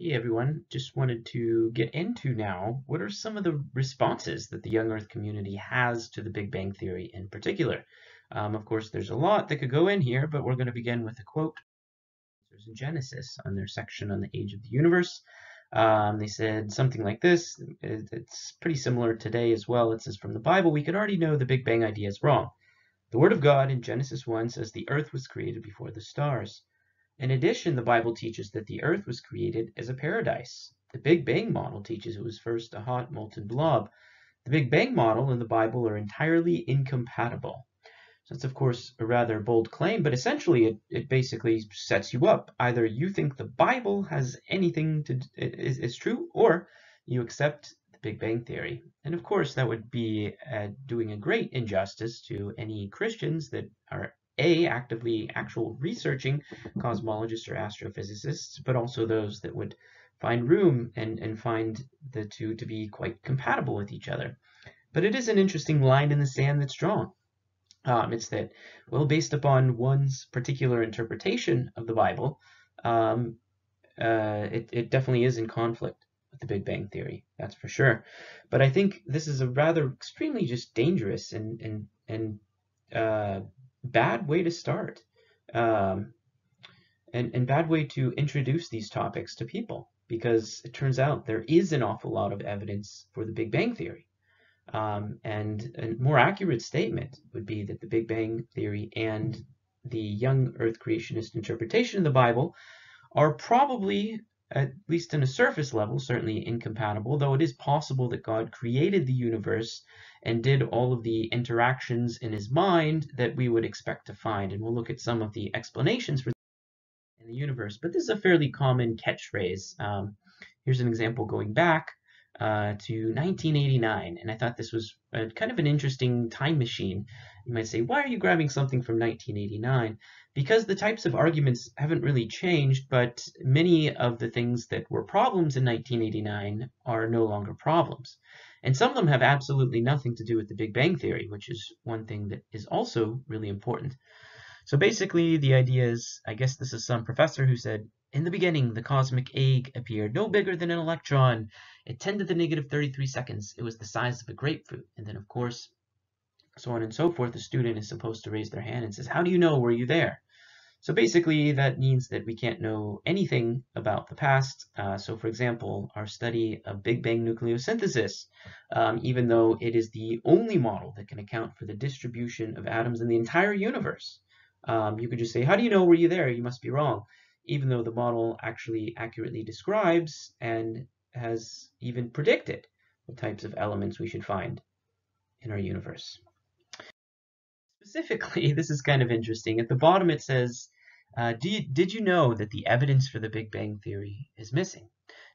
Hey everyone, just wanted to get into now what are some of the responses that the young Earth community has to the Big Bang Theory in particular. Of course, there's a lot that could go in here, but we're going to begin with a quote. There's in Genesis on their section on the age of the universe. They said something like this. It's pretty similar today as well. It says, from the Bible, we could already know the Big Bang idea is wrong. The Word of God in Genesis 1 says the earth was created before the stars. In addition, the Bible teaches that the earth was created as a paradise. The Big Bang model teaches it was first a hot molten blob. The Big Bang model and the Bible are entirely incompatible. So that's, of course, a rather bold claim, but essentially it basically sets you up. Either you think the Bible has anything to is true, or you accept the Big Bang theory. And of course, that would be doing a great injustice to any Christians that are actively researching cosmologists or astrophysicists, but also those that would find room and find the two to be quite compatible with each other. But it is an interesting line in the sand that's drawn. It's that, well, based upon one's particular interpretation of the Bible, it definitely is in conflict with the Big Bang Theory, that's for sure. But I think this is a rather extremely just dangerous and bad way to start, um, and bad way to introduce these topics to people, because it turns out there is an awful lot of evidence for the Big Bang Theory. And a more accurate statement would be that the Big Bang Theory and the young Earth creationist interpretation of the Bible are probably, at least on a surface level, certainly incompatible, though it is possible that God created the universe and did all of the interactions in his mind that we would expect to find. And we'll look at some of the explanations for in the universe. But this is a fairly common catchphrase. Here's an example going back to 1989, and I thought this was kind of an interesting time machine. You might say, why are you grabbing something from 1989? Because the types of arguments haven't really changed, but many of the things that were problems in 1989 are no longer problems. And some of them have absolutely nothing to do with the Big Bang Theory, which is one thing that is also really important. So basically, the idea is, I guess this is some professor who said, in the beginning, the cosmic egg appeared no bigger than an electron. At 10 to the negative 33 seconds, it was the size of a grapefruit. And then, of course, so on and so forth, the student is supposed to raise their hand and says, how do you know? Were you there? So basically, that means that we can't know anything about the past. So for example, our study of Big Bang nucleosynthesis, even though it is the only model that can account for the distribution of atoms in the entire universe, you could just say, how do you know? Were you there? You must be wrong. Even though the model actually accurately describes and has even predicted the types of elements we should find in our universe. Specifically, this is kind of interesting. At the bottom it says, did you know that the evidence for the Big Bang Theory is missing?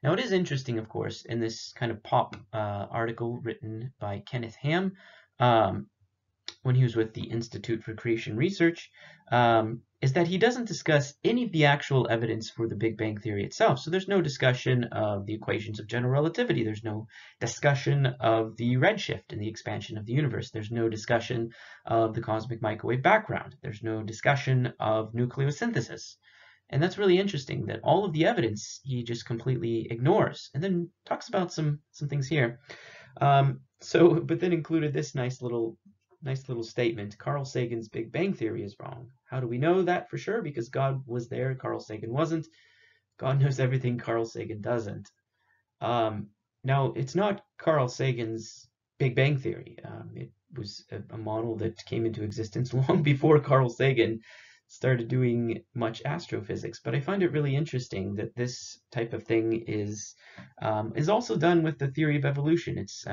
Now it is interesting, of course, in this kind of pop article written by Kenneth Ham, when he was with the Institute for Creation Research, is that he doesn't discuss any of the actual evidence for the Big Bang Theory itself. So there's no discussion of the equations of general relativity. There's no discussion of the redshift and the expansion of the universe. There's no discussion of the cosmic microwave background. There's no discussion of nucleosynthesis. And that's really interesting that all of the evidence he just completely ignores, and then talks about some things here. But then included this nice little statement. Carl Sagan's Big Bang Theory is wrong. How do we know that for sure? Because God was there, Carl Sagan wasn't. God knows everything, Carl Sagan doesn't. Now, it's not Carl Sagan's Big Bang Theory. It was a model that came into existence long before Carl Sagan started doing much astrophysics. But I find it really interesting that this type of thing is also done with the theory of evolution. It's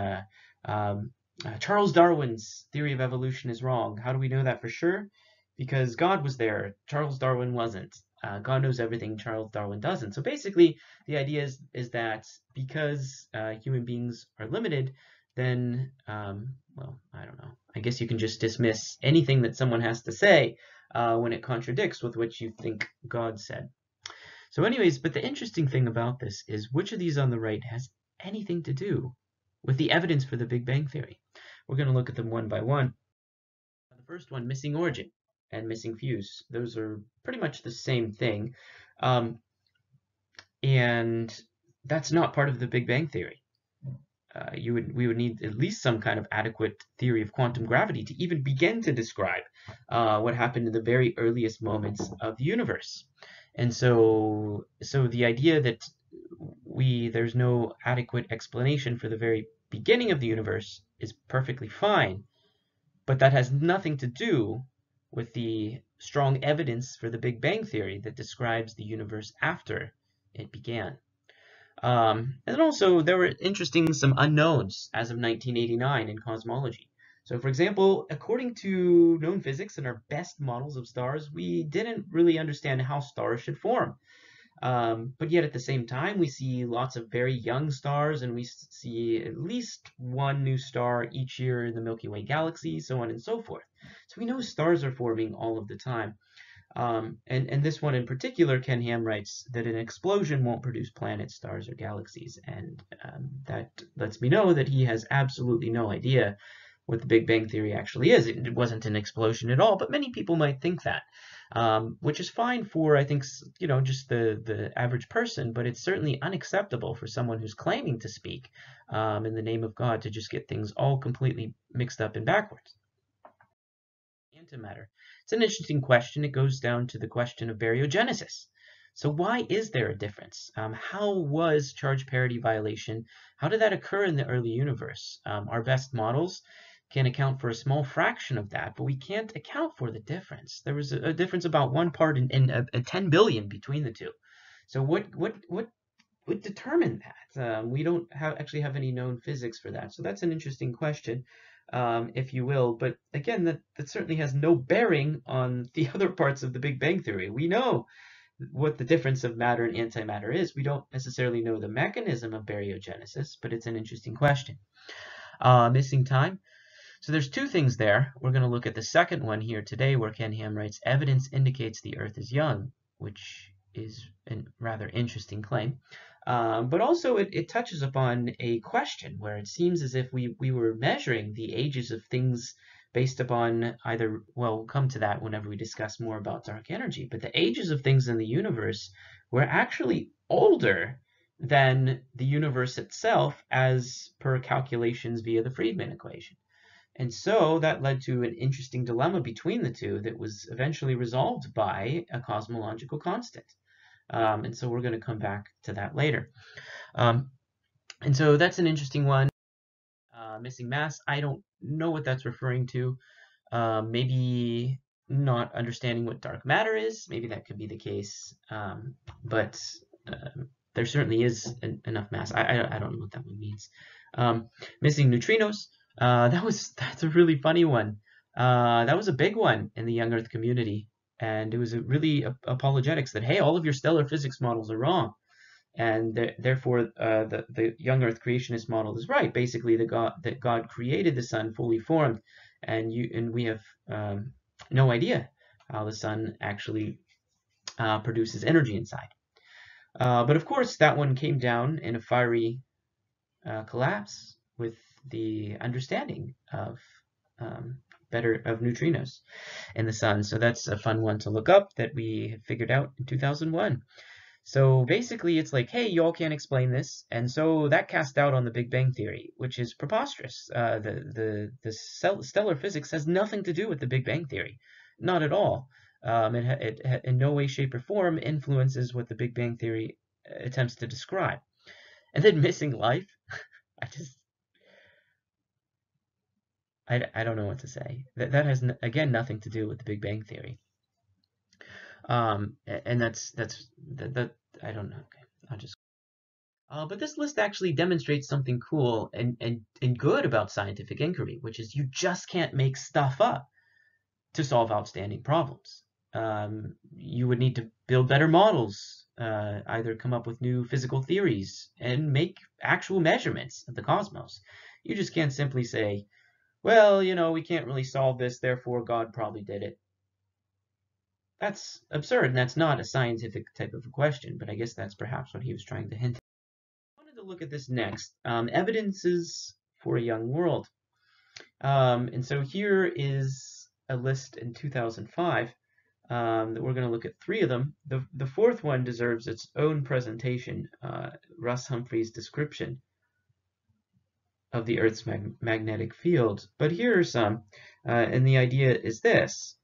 Charles Darwin's theory of evolution is wrong. How do we know that for sure? Because God was there, Charles Darwin wasn't. God knows everything, Charles Darwin doesn't. So basically, the idea is that because human beings are limited, then, well, I don't know. I guess you can just dismiss anything that someone has to say when it contradicts with what you think God said. So anyways, but the interesting thing about this is which of these on the right has anything to do with the evidence for the Big Bang Theory. We're going to look at them one by one. The first one, missing origin and missing fuse. Those are pretty much the same thing. And that's not part of the Big Bang Theory. We would need at least some kind of adequate theory of quantum gravity to even begin to describe what happened in the very earliest moments of the universe. And so the idea that there's no adequate explanation for the very beginning of the universe is perfectly fine, but that has nothing to do with the strong evidence for the Big Bang Theory that describes the universe after it began. And also, there were some unknowns as of 1989 in cosmology. So, for example, according to known physics and our best models of stars, we didn't really understand how stars should form. But yet at the same time, we see lots of very young stars, and we see at least one new star each year in the Milky Way galaxy, so on and so forth. So we know stars are forming all of the time. And this one in particular, Ken Ham writes that an explosion won't produce planets, stars, or galaxies. And that lets me know that he has absolutely no idea what the Big Bang Theory actually is. It wasn't an explosion at all, but many people might think that, which is fine for, I think, just the average person, but it's certainly unacceptable for someone who's claiming to speak in the name of God to just get things all completely mixed up and backwards. Antimatter. It's an interesting question. It goes down to the question of baryogenesis. So why is there a difference? How was charge parity violation? How did that occur in the early universe? Our best models can account for a small fraction of that, but we can't account for the difference. There was a difference about 1 part in a 10 billion between the two. So what would determine that? We don't actually have any known physics for that. So that's an interesting question, if you will. But again, that certainly has no bearing on the other parts of the Big Bang Theory. We know what the difference of matter and antimatter is. We don't necessarily know the mechanism of baryogenesis, but it's an interesting question. Missing time. So there's two things there. We're going to look at the second one here today, where Ken Ham writes, evidence indicates the Earth is young, which is a rather interesting claim. But also it touches upon a question where it seems as if we were measuring the ages of things based upon either, well, we'll come to that whenever we discuss more about dark energy, but the ages of things in the universe were actually older than the universe itself as per calculations via the Friedmann equation. And so that led to an interesting dilemma between the two that was eventually resolved by a cosmological constant. And so we're going to come back to that later. And so that's an interesting one. Missing mass, I don't know what that's referring to. Maybe not understanding what dark matter is. Maybe that could be the case. But there certainly is enough mass. I don't know what that one means. Missing neutrinos. That's a really funny one. That was a big one in the young Earth community. And it was a really apologetics that, hey, all of your stellar physics models are wrong. And therefore, the young Earth creationist model is right. Basically, that God created the sun fully formed, and we have no idea how the sun actually produces energy inside. But of course, that one came down in a fiery collapse with the understanding of neutrinos in the sun. So that's a fun one to look up that we figured out in 2001. So basically, it's like, hey, you all can't explain this, and so that cast doubt on the Big Bang Theory, which is preposterous. The stellar physics has nothing to do with the Big Bang Theory, not at all. It in no way, shape, or form influences what the Big Bang Theory attempts to describe. And then missing life, I don't know what to say. That has again nothing to do with the Big Bang Theory. And that's that I don't know. Okay, I'll just. But this list actually demonstrates something cool and good about scientific inquiry, which is you just can't make stuff up to solve outstanding problems. You would need to build better models, either come up with new physical theories, and make actual measurements of the cosmos. You just can't simply say, well, we can't really solve this, therefore God probably did it. That's absurd, and that's not a scientific type of a question, but I guess that's perhaps what he was trying to hint at. I wanted to look at this next. Evidences for a young world. And so here is a list in 2005 that we're going to look at 3 of them. The 4th one deserves its own presentation, Russ Humphrey's description of the Earth's magnetic field. But here are some, and the idea is this.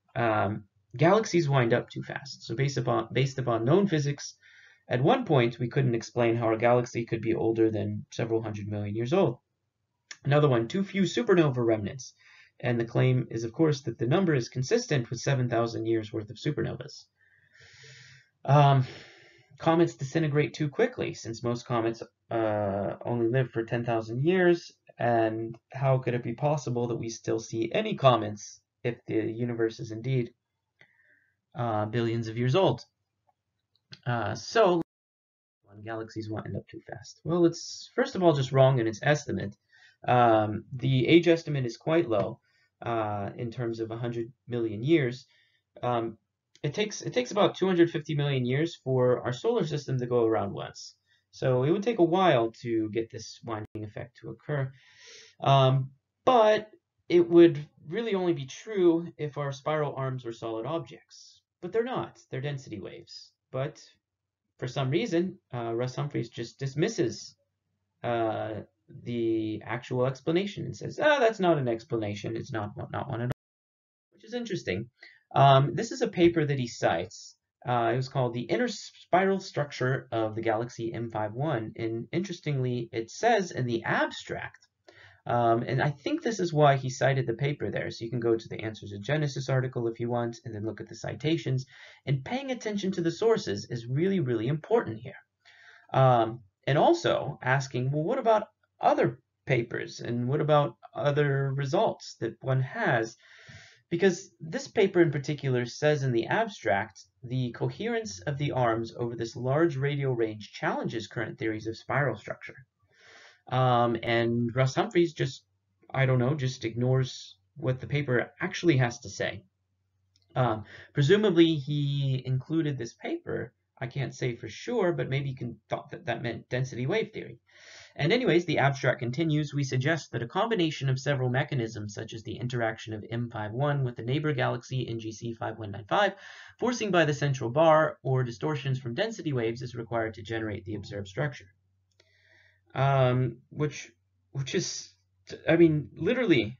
Galaxies wind up too fast. So based upon known physics, at one point we couldn't explain how a galaxy could be older than several hundred million years old. Another one, too few supernova remnants. And the claim is, of course, that the number is consistent with 7,000 years worth of supernovas. Comets disintegrate too quickly, since most comets only live for 10,000 years. And how could it be possible that we still see any comets if the universe is indeed billions of years old? So galaxies wind up too fast. Well, it's first of all just wrong in its estimate. The age estimate is quite low in terms of 100 million years. It takes about 250 million years for our solar system to go around once. So it would take a while to get this winding effect to occur. But it would really only be true if our spiral arms were solid objects. But they're not. They're density waves. But for some reason, Russ Humphreys just dismisses the actual explanation and says, "Oh, that's not an explanation. It's not one at all," which is interesting. This is a paper that he cites. It was called The Inner Spiral Structure of the Galaxy M51, and interestingly, it says in the abstract, and I think this is why he cited the paper there. So you can go to the Answers in Genesis article if you want, and then look at the citations. And paying attention to the sources is really, really important here. And also asking, well, what about other papers? And what about other results that one has? Because this paper in particular says in the abstract, the coherence of the arms over this large radial range challenges current theories of spiral structure. And Russ Humphreys just ignores what the paper actually has to say. Presumably he included this paper, I can't say for sure, but maybe he thought that meant density wave theory. And anyways, the abstract continues, we suggest that a combination of several mechanisms, such as the interaction of M51 with the neighbor galaxy NGC 5195, forcing by the central bar, or distortions from density waves is required to generate the observed structure. Which is, I mean, literally,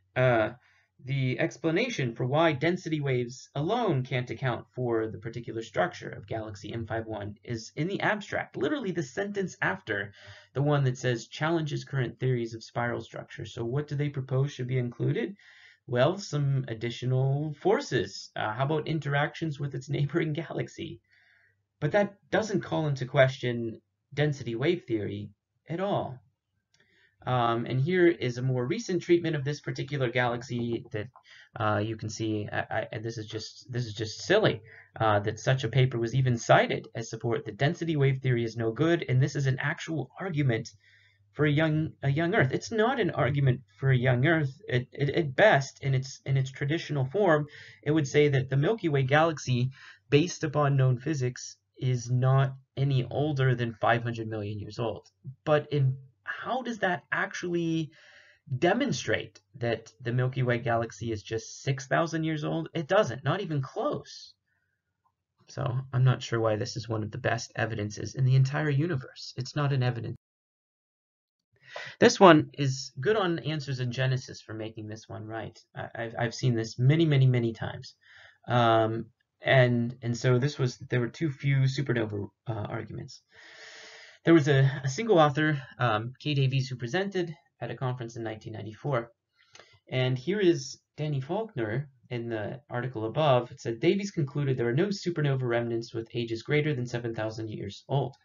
the explanation for why density waves alone can't account for the particular structure of galaxy M51 is in the abstract, literally the sentence after the one that says challenges current theories of spiral structure. So what do they propose should be included? Well, some additional forces. How about interactions with its neighboring galaxy? But that doesn't call into question density wave theory at all. And here is a more recent treatment of this particular galaxy that you can see. And this is just silly that such a paper was even cited as support that density wave theory is no good, and this is an actual argument for a young Earth. It's not an argument for a young Earth. At best, in its traditional form, it would say that the Milky Way galaxy, based upon known physics, is not any older than 500 million years old. But how does that actually demonstrate that the Milky Way galaxy is just 6,000 years old? It doesn't, not even close. So I'm not sure why this is one of the best evidences in the entire universe. It's not an evidence. This one is good on Answers in Genesis for making this one right. I've seen this many times. And so there were too few supernova arguments. There was a single author, Kay Davies, who presented at a conference in 1994. And here is Danny Faulkner in the article above. It said, Davies concluded there are no supernova remnants with ages greater than 7,000 years old.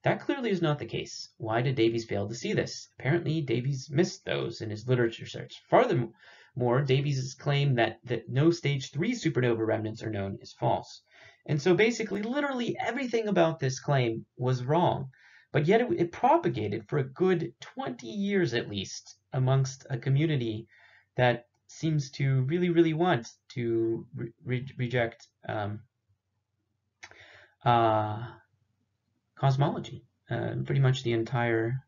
That clearly is not the case. Why did Davies fail to see this? Apparently, Davies missed those in his literature search. Furthermore, Davies' claim that no stage 3 supernova remnants are known is false. And so basically, literally everything about this claim was wrong. But yet it propagated for a good 20 years at least amongst a community that seems to really want to reject cosmology, pretty much the entire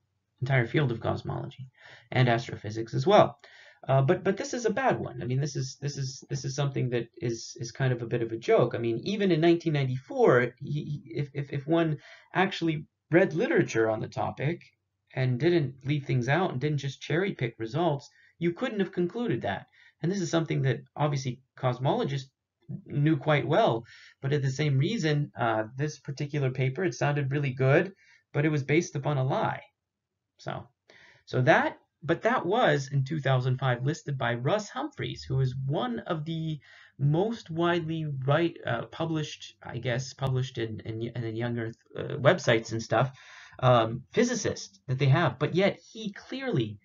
field of cosmology and astrophysics as well. But this is a bad one. I mean, this is something that is kind of a bit of a joke. I mean, even in 1994, if one actually read literature on the topic and didn't leave things out and didn't just cherry pick results, you couldn't have concluded that. And this is something that obviously cosmologists knew quite well. But at the same reason, this particular paper, it sounded really good, but it was based upon a lie. So. But that was in 2005 listed by Russ Humphreys, who is one of the most widely published, I guess, published in younger websites and stuff, physicist that they have. But yet he clearly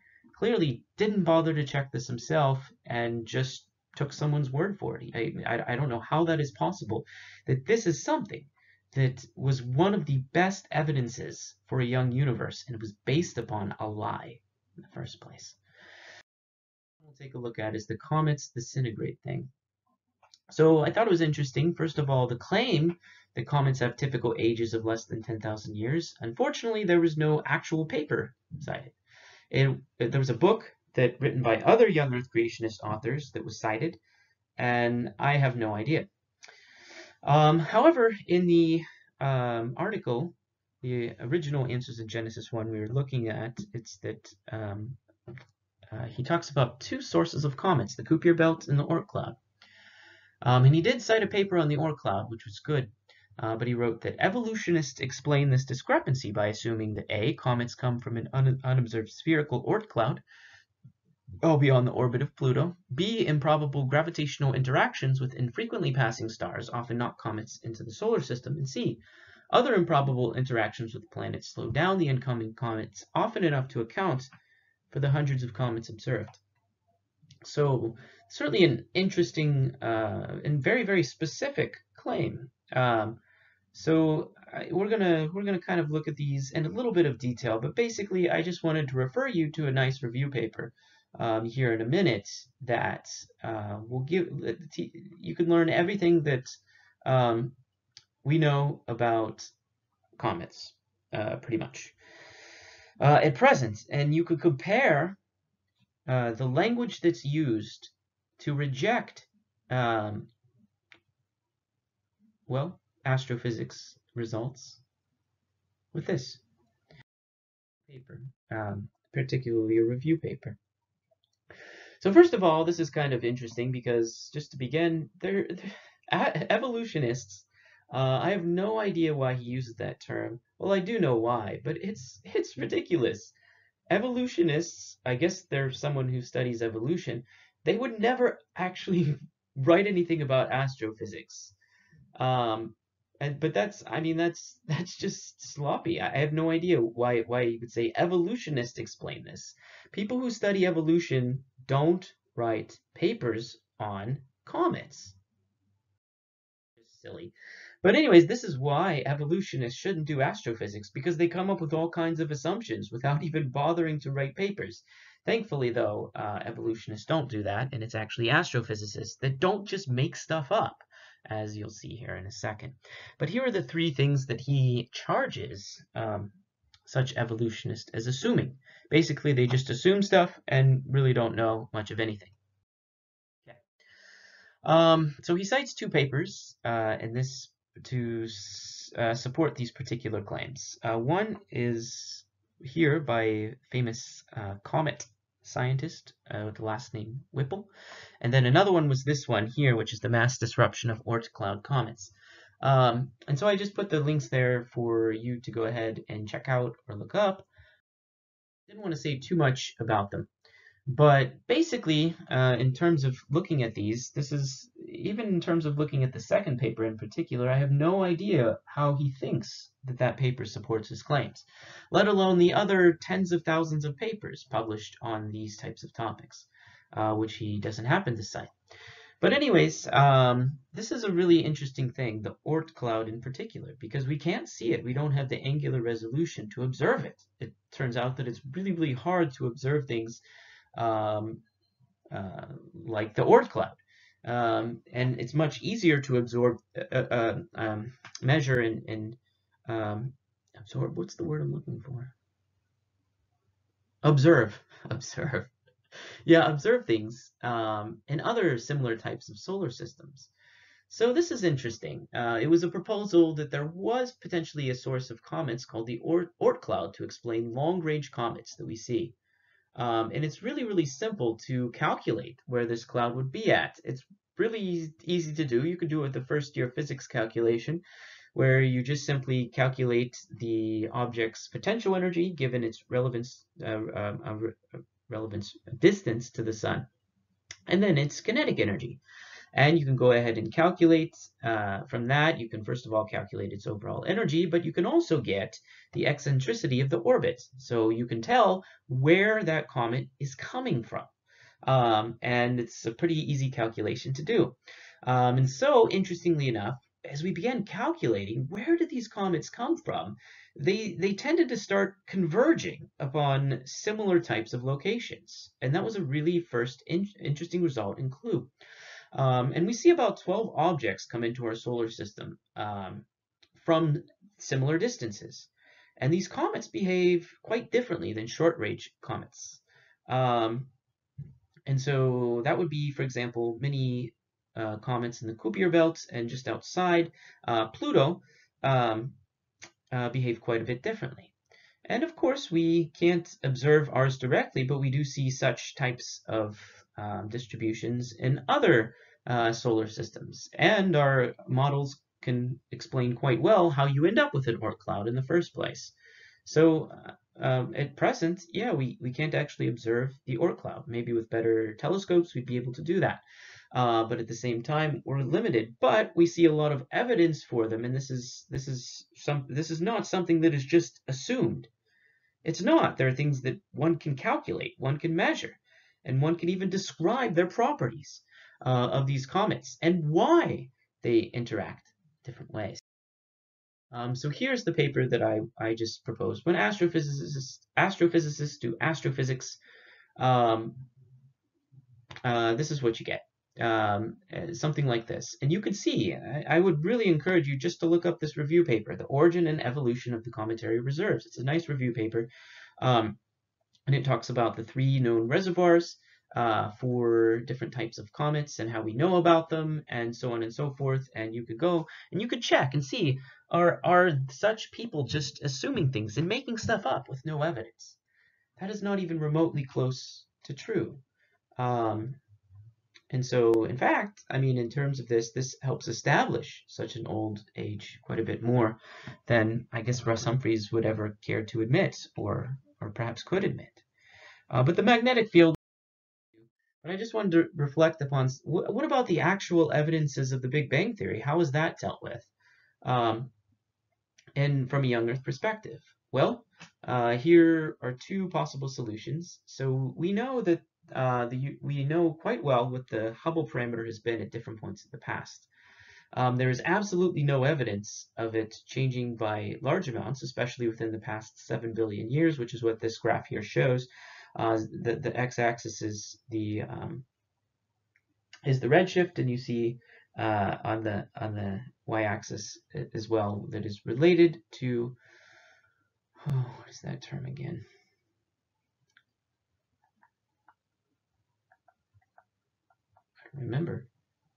didn't bother to check this himself and just took someone's word for it. I don't know how that is possible, that this is something that was one of the best evidences for a young universe, and it was based upon a lie in the first place. What we'll take a look at is the comets disintegrate thing. So I thought it was interesting, first of all, the claim that comets have typical ages of less than 10,000 years. Unfortunately, there was no actual paper cited. There was a book that written by other young Earth creationist authors that was cited, and I have no idea. However, in the article, the original Answers in Genesis 1 we were looking at, it's that he talks about two sources of comets, the Kuiper belt and the Oort cloud. And he did cite a paper on the Oort cloud, which was good, but he wrote that evolutionists explain this discrepancy by assuming that A, comets come from an unobserved spherical Oort cloud, well beyond the orbit of Pluto. B, improbable gravitational interactions with infrequently passing stars often knock comets into the solar system. And C, other improbable interactions with planets slow down the incoming comets often enough to account for the hundreds of comets observed. So certainly an interesting and very, very specific claim. So we're gonna kind of look at these in a little bit of detail, but basically I just wanted to refer you to a nice review paper here in a minute that will give you can learn everything that we know about comets pretty much at present, and you could compare the language that's used to reject well, astrophysics results with this paper, particularly a review paper. So first of all, this is kind of interesting because just to begin, evolutionists. I have no idea why he uses that term. Well, I do know why, but it's ridiculous. Evolutionists, I guess they're someone who studies evolution. They would never actually write anything about astrophysics. But I mean, that's just sloppy. I have no idea why you would say evolutionists explain this. People who study evolution don't write papers on comets. Just silly. But anyways, this is why evolutionists shouldn't do astrophysics, because they come up with all kinds of assumptions without even bothering to write papers. Thankfully, though, evolutionists don't do that, and it's actually astrophysicists that don't just make stuff up, as you'll see here in a second. But here are the three things that he charges such evolutionists as assuming. Basically, they just assume stuff and really don't know much of anything. Okay. So he cites two papers in this to support these particular claims. One is here by a famous comet scientist with the last name Whipple, and then another one was this one here, which is the mass disruption of Oort cloud comets. And so I just put the links there for you to go ahead and check out or look up. Didn't want to say too much about them. But basically, in terms of looking at these, even in terms of looking at the second paper in particular, I have no idea how he thinks that paper supports his claims, let alone the other tens of thousands of papers published on these types of topics, which he doesn't happen to cite. But anyways, this is a really interesting thing, the Oort cloud in particular, because we can't see it. We don't have the angular resolution to observe it. It turns out that it's really, really hard to observe things like the Oort cloud. And it's much easier to measure and absorb. What's the word I'm looking for? Observe. Observe. Yeah, observe things in other similar types of solar systems. So this is interesting. It was a proposal that there was potentially a source of comets called the Oort cloud to explain long-range comets that we see. And it's really, really simple to calculate where this cloud would be at. It's really easy to do. You could do it with the first year physics calculation, where you just simply calculate the object's potential energy given its relevance distance to the sun, and then its kinetic energy. And you can go ahead and calculate from that. You can first of all calculate its overall energy, but you can also get the eccentricity of the orbit. So you can tell where that comet is coming from. And it's a pretty easy calculation to do. And so, interestingly enough, as we began calculating where did these comets come from, they tended to start converging upon similar types of locations. And that was a really first interesting result and clue. And we see about 12 objects come into our solar system from similar distances. And these comets behave quite differently than short-range comets. Um, and so that would be, for example, many comets in the Kuiper belt and just outside Pluto behave quite a bit differently. And of course, we can't observe ours directly, but we do see such types of distributions in other solar systems. And our models can explain quite well how you end up with an Oort cloud in the first place. So at present, yeah, we can't actually observe the Oort cloud. Maybe with better telescopes, we'd be able to do that. But at the same time, we're limited. But we see a lot of evidence for them, and this is not something that is just assumed. It's not. There are things that one can calculate, one can measure, and one can even describe their properties of these comets and why they interact different ways. So here's the paper that I just proposed. When astrophysicists do astrophysics, um, this is what you get. Something like this. And you can see, I would really encourage you just to look up this review paper, The Origin and Evolution of the Cometary Reserves. It's a nice review paper. And it talks about the 3 known reservoirs for different types of comets and how we know about them and so on and so forth. And you could go and you could check and see, are such people just assuming things and making stuff up with no evidence? That is not even remotely close to true. And so, in fact, I mean, in terms of this helps establish such an old age quite a bit more than I guess Russ Humphreys would ever care to admit, or perhaps could admit. But the magnetic field, but I just wanted to reflect upon what about the actual evidences of the Big Bang Theory? How is that dealt with? Um, and from a young Earth perspective? Well, here are 2 possible solutions. So we know that we know quite well what the Hubble parameter has been at different points in the past. There is absolutely no evidence of it changing by large amounts, especially within the past 7 billion years, which is what this graph here shows. The x-axis is the redshift, and you see on the y-axis as well that is related to what is that term again? I don't remember,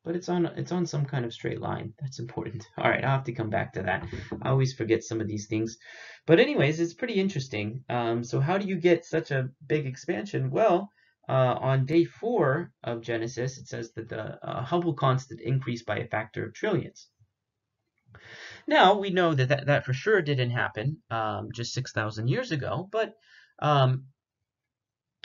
but it's on some kind of straight line. That's important. All right, I'll have to come back to that. I always forget some of these things, but anyways, it's pretty interesting. So how do you get such a big expansion? Well, on day 4 of Genesis, it says that the Hubble constant increased by a factor of trillions. Now, we know that for sure didn't happen just 6,000 years ago, but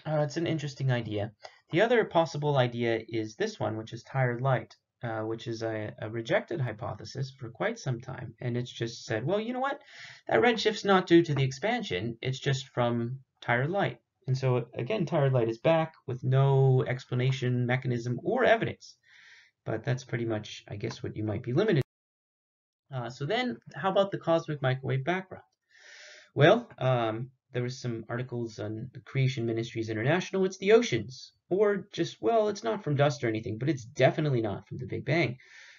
it's an interesting idea. The other possible idea is this one, which is tired light, which is a rejected hypothesis for quite some time. And it's just said, well, you know what? That redshift's not due to the expansion. It's just from tired light. And so, again, tired light is back with no explanation, mechanism, or evidence. But that's pretty much, I guess, what you might be limited. So then, how about the cosmic microwave background? Well, there was some articles on the Creation Ministries International. It's the oceans, or just, well, it's not from dust or anything, but it's definitely not from the Big Bang.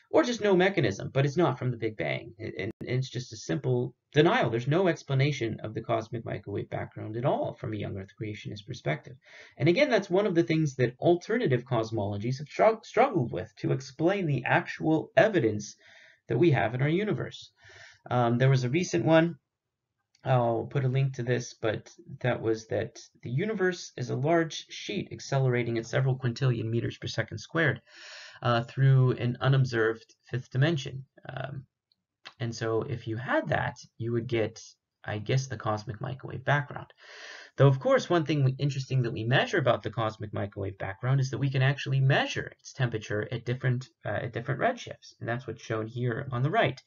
or just no mechanism, but it's not from the Big Bang. And it's just a simple denial. There's no explanation of the cosmic microwave background at all from a young Earth creationist perspective. And again, that's one of the things that alternative cosmologies have struggled with, to explain the actual evidence that we have in our universe. There was a recent one, I'll put a link to this, but that was that the universe is a large sheet accelerating at several quintillion meters per second squared through an unobserved fifth dimension. And so if you had that, you would get, I guess, the cosmic microwave background. Though, of course, one thing interesting that we measure about the cosmic microwave background is that we can actually measure its temperature at different redshifts. And that's what's shown here on the right.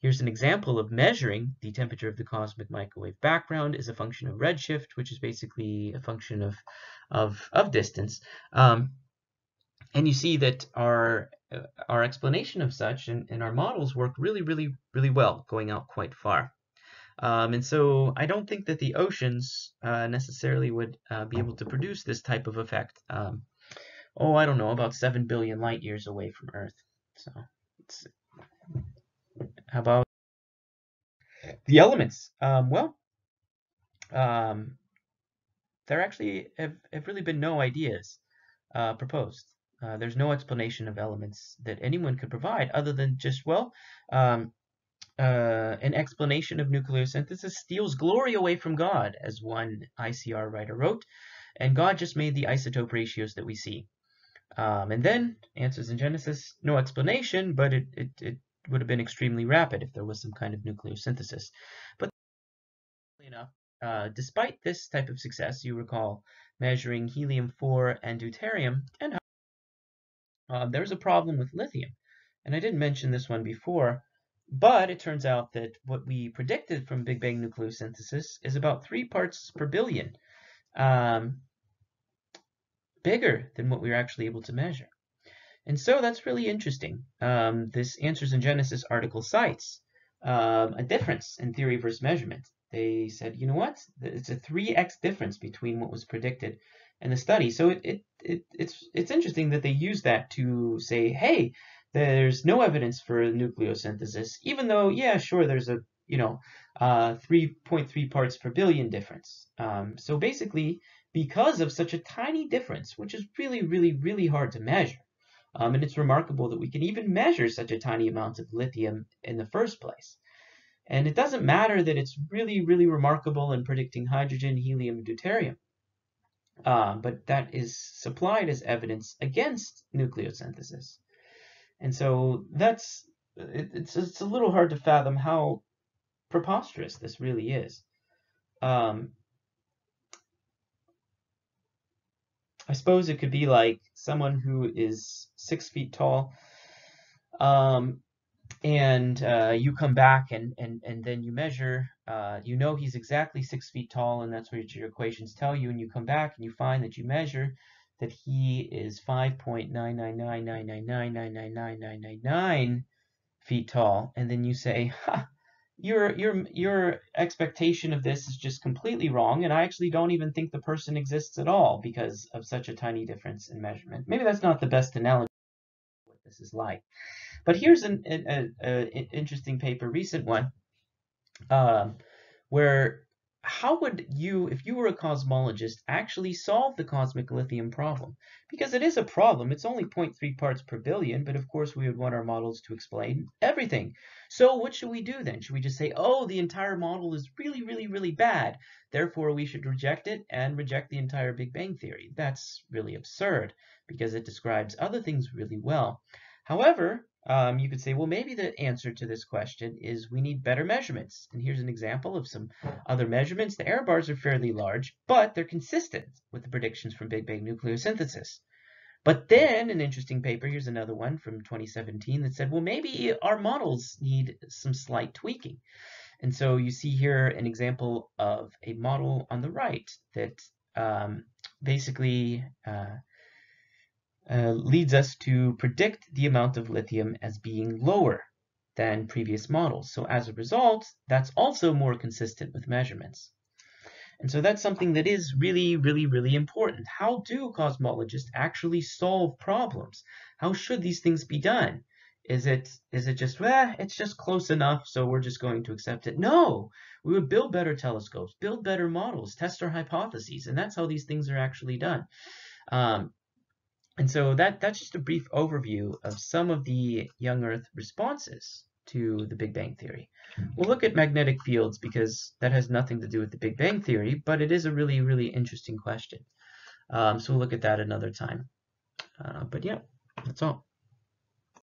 Here's an example of measuring the temperature of the cosmic microwave background as a function of redshift, which is basically a function of distance. And you see that our explanation of such and our models work really, really, really well, going out quite far. And so I don't think that the oceans necessarily would be able to produce this type of effect. I don't know, about 7 billion light years away from Earth. So how about the elements? There actually have really been no ideas proposed. There's no explanation of elements that anyone could provide other than just, an explanation of nucleosynthesis steals glory away from God, as one ICR writer wrote, and God just made the isotope ratios that we see. And then, answers in Genesis, no explanation, but it would have been extremely rapid if there was some kind of nucleosynthesis. But enough, despite this type of success, you recall measuring helium-4 and deuterium, and there's a problem with lithium. And I didn't mention this one before, but it turns out that what we predicted from Big Bang nucleosynthesis is about 3 parts per billion, bigger than what we were actually able to measure. And so that's really interesting. This Answers in Genesis article cites a difference in theory versus measurement. They said, you know what? It's a 3x difference between what was predicted and the study. So it's interesting that they use that to say, hey, there's no evidence for nucleosynthesis, even though, yeah, sure, there's a 3.3 parts per billion difference. So basically, because of such a tiny difference, which is really, really, really hard to measure, and it's remarkable that we can even measure such a tiny amount of lithium in the first place. And it doesn't matter that it's really, really remarkable in predicting hydrogen, helium, and deuterium. But that is supplied as evidence against nucleosynthesis. And so it's a little hard to fathom how preposterous this really is. I suppose it could be like someone who is 6 feet tall, and you come back and then you measure, you know he's exactly 6 feet tall, and that's what your equations tell you, and you come back and you find that you measure that he is 5.99999999999 feet tall, and then you say, ha, your expectation of this is just completely wrong, and I actually don't even think the person exists at all because of such a tiny difference in measurement. Maybe that's not the best analogy of what this is like. But here's an interesting paper, recent one, where how would you, if you were a cosmologist, actually solve the cosmic lithium problem? Because it is a problem. It's only 0.3 parts per billion, but of course we would want our models to explain everything. So what should we do then? Should we just say, oh, the entire model is really, really, really bad, therefore we should reject it and reject the entire Big Bang theory? That's really absurd because it describes other things really well. However, you could say, well, maybe the answer to this question is we need better measurements. And here's an example of some other measurements. The error bars are fairly large, but they're consistent with the predictions from Big Bang nucleosynthesis. But then an interesting paper, here's another one from 2017 that said, well, maybe our models need some slight tweaking. And so you see here an example of a model on the right that basically leads us to predict the amount of lithium as being lower than previous models. So as a result, that's also more consistent with measurements. And so that's something that is really, really, really important. How do cosmologists actually solve problems? How should these things be done? Is it just, well, it's just close enough, so we're just going to accept it? No, we would build better telescopes, build better models, test our hypotheses, and that's how these things are actually done. Um, and so that's just a brief overview of some of the young Earth responses to the Big Bang Theory. We'll look at magnetic fields because that has nothing to do with the Big Bang Theory, but it is a really, really interesting question. So we'll look at that another time. But yeah, that's all.